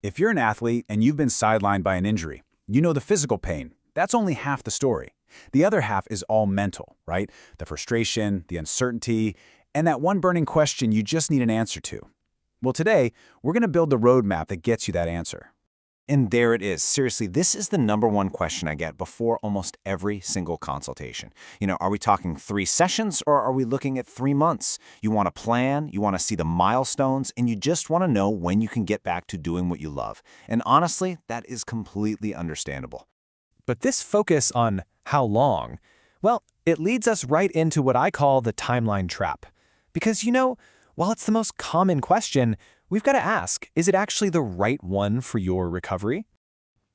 If you're an athlete and you've been sidelined by an injury, you know the physical pain. That's only half the story. The other half is all mental, right? The frustration, the uncertainty, and that one burning question you just need an answer to. Well, today, we're going to build the roadmap that gets you that answer. And there it is. Seriously, this is the #1 question I get before almost every single consultation. Are we talking 3 sessions or are we looking at 3 months? You want a plan, you want to see the milestones, and you just want to know when you can get back to doing what you love. And honestly, that is completely understandable. But this focus on how long, well, it leads us right into what I call the timeline trap. Because, while it's the most common question, we've got to ask, is it actually the right one for your recovery?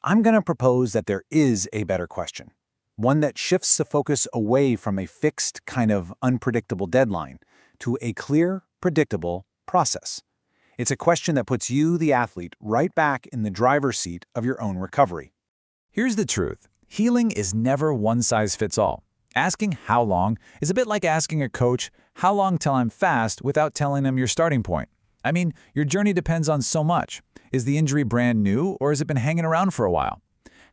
I'm going to propose that there is a better question, one that shifts the focus away from a fixed, kind of unpredictable deadline to a clear, predictable process. It's a question that puts you, the athlete, right back in the driver's seat of your own recovery. Here's the truth. Healing is never one size fits all. Asking how long is a bit like asking a coach, how long till I'm fast, without telling them your starting point. I mean, your journey depends on so much. Is the injury brand new or has it been hanging around for a while?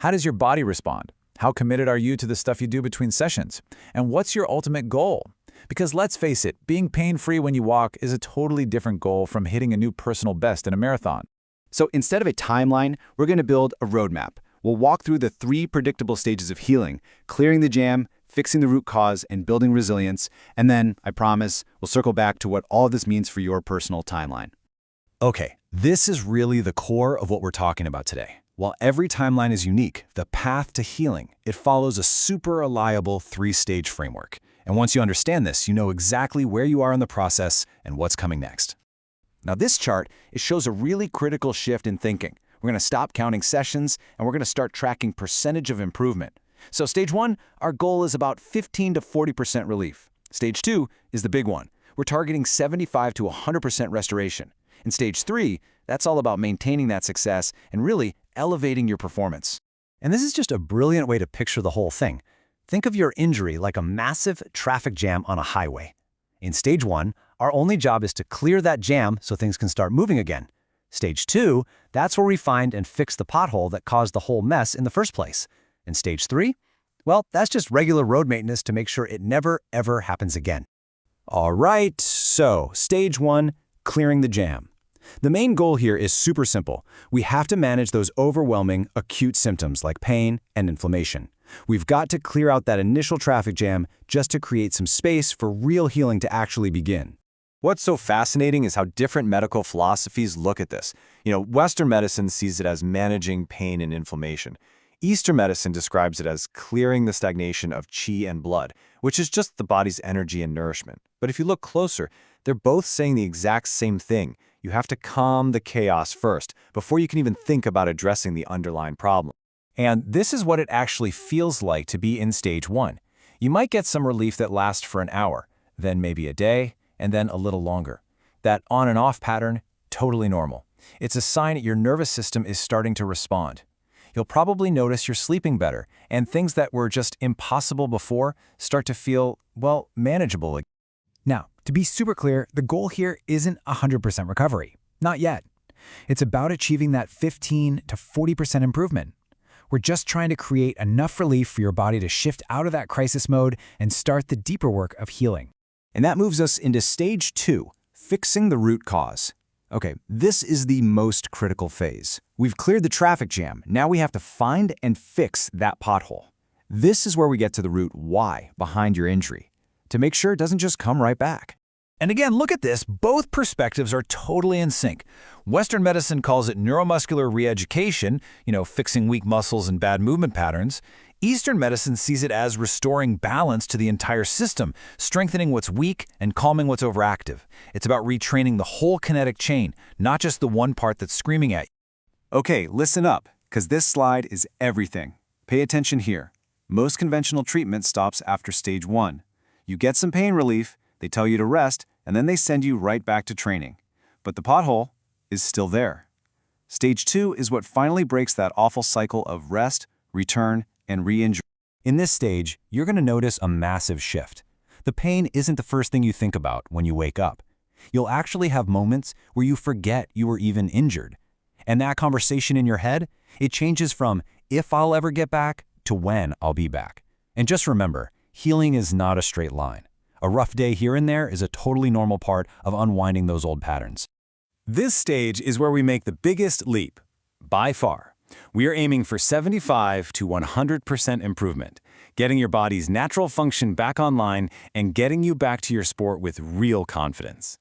How does your body respond? How committed are you to the stuff you do between sessions? And what's your ultimate goal? Because let's face it, being pain-free when you walk is a totally different goal from hitting a new personal best in a marathon. So instead of a timeline, we're going to build a roadmap. We'll walk through the 3 predictable stages of healing: clearing the jam, fixing the root cause, and building resilience. And then, I promise, we'll circle back to what all of this means for your personal timeline. Okay, this is really the core of what we're talking about today. While every timeline is unique, the path to healing, it follows a super reliable 3-stage framework. And once you understand this, you know exactly where you are in the process and what's coming next. Now this chart, it shows a really critical shift in thinking. We're going to stop counting sessions and we're going to start tracking percentage of improvement. So stage 1, our goal is about 15 to 40% relief. Stage 2 is the big one. We're targeting 75 to 100% restoration. And stage 3, that's all about maintaining that success and really elevating your performance. And this is just a brilliant way to picture the whole thing. Think of your injury like a massive traffic jam on a highway. In stage 1, our only job is to clear that jam so things can start moving again. Stage 2, that's where we find and fix the pothole that caused the whole mess in the first place. And stage 3, well, that's just regular road maintenance to make sure it never, ever happens again. All right, so stage 1, clearing the jam. The main goal here is super simple. We have to manage those overwhelming acute symptoms like pain and inflammation. We've got to clear out that initial traffic jam just to create some space for real healing to actually begin. What's so fascinating is how different medical philosophies look at this. Western medicine sees it as managing pain and inflammation. Eastern medicine describes it as clearing the stagnation of qi and blood, which is just the body's energy and nourishment. But if you look closer, they're both saying the exact same thing. You have to calm the chaos first, before you can even think about addressing the underlying problem. And this is what it actually feels like to be in stage 1. You might get some relief that lasts for an hour, then maybe a day, and then a little longer. That on and off pattern, totally normal. It's a sign that your nervous system is starting to respond. You'll probably notice you're sleeping better, and things that were just impossible before start to feel, well, manageable again. Now, to be super clear, the goal here isn't 100% recovery. Not yet. It's about achieving that 15 to 40% improvement. We're just trying to create enough relief for your body to shift out of that crisis mode and start the deeper work of healing. And that moves us into stage 2, fixing the root cause. Okay, this is the most critical phase. We've cleared the traffic jam. Now we have to find and fix that pothole. This is where we get to the root why behind your injury, to make sure it doesn't just come right back. And again, look at this. Both perspectives are totally in sync. Western medicine calls it neuromuscular re-education, fixing weak muscles and bad movement patterns. Eastern medicine sees it as restoring balance to the entire system, strengthening what's weak and calming what's overactive. It's about retraining the whole kinetic chain, not just the one part that's screaming at you. Okay, listen up, because this slide is everything. Pay attention here. Most conventional treatment stops after stage 1. You get some pain relief, they tell you to rest, and then they send you right back to training. But the pothole is still there. Stage 2 is what finally breaks that awful cycle of rest, return, and re-injury. In this stage, you're going to notice a massive shift. The pain isn't the first thing you think about when you wake up. You'll actually have moments where you forget you were even injured. And that conversation in your head, it changes from if I'll ever get back to when I'll be back. And just remember, healing is not a straight line. A rough day here and there is a totally normal part of unwinding those old patterns. This stage is where we make the biggest leap, by far. We are aiming for 75 to 100% improvement, getting your body's natural function back online and getting you back to your sport with real confidence.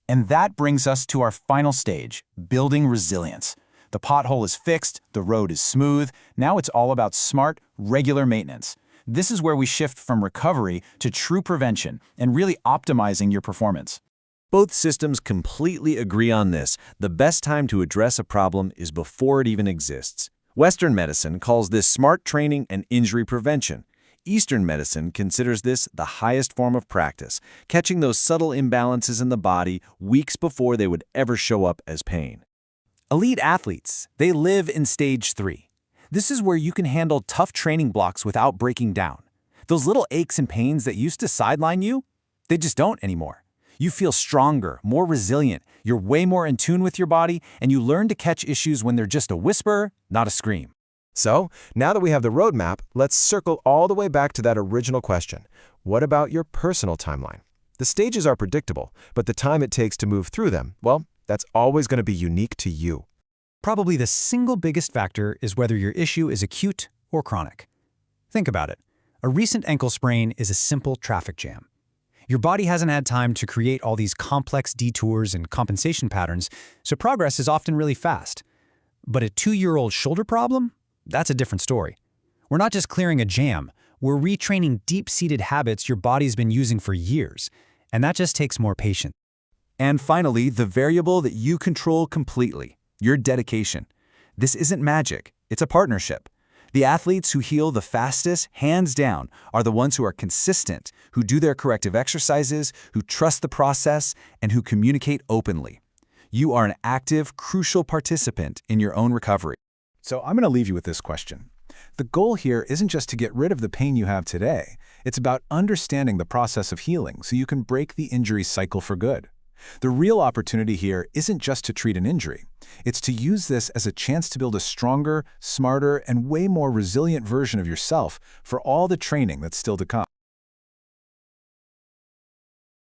And that brings us to our final stage, building resilience. The pothole is fixed, the road is smooth, now it's all about smart, regular maintenance. This is where we shift from recovery to true prevention and really optimizing your performance. Both systems completely agree on this. The best time to address a problem is before it even exists. Western medicine calls this smart training and injury prevention. Eastern medicine considers this the highest form of practice, catching those subtle imbalances in the body weeks before they would ever show up as pain. Elite athletes, they live in stage 3. This is where you can handle tough training blocks without breaking down. Those little aches and pains that used to sideline you, they just don't anymore. You feel stronger, more resilient, you're way more in tune with your body, and you learn to catch issues when they're just a whisper, not a scream. So, now that we have the roadmap, let's circle all the way back to that original question. What about your personal timeline? The stages are predictable, but the time it takes to move through them, well, that's always going to be unique to you. Probably the single biggest factor is whether your issue is acute or chronic. Think about it. A recent ankle sprain is a simple traffic jam. Your body hasn't had time to create all these complex detours and compensation patterns, so progress is often really fast. But a 2-year-old shoulder problem? That's a different story. We're not just clearing a jam, we're retraining deep-seated habits your body's been using for years, and that just takes more patience. And finally, the variable that you control completely, your dedication. This isn't magic, it's a partnership. The athletes who heal the fastest, hands down, are the ones who are consistent, who do their corrective exercises, who trust the process, and who communicate openly. You are an active, crucial participant in your own recovery. So I'm going to leave you with this question. The goal here isn't just to get rid of the pain you have today. It's about understanding the process of healing so you can break the injury cycle for good. The real opportunity here isn't just to treat an injury. It's to use this as a chance to build a stronger, smarter, and way more resilient version of yourself for all the training that's still to come.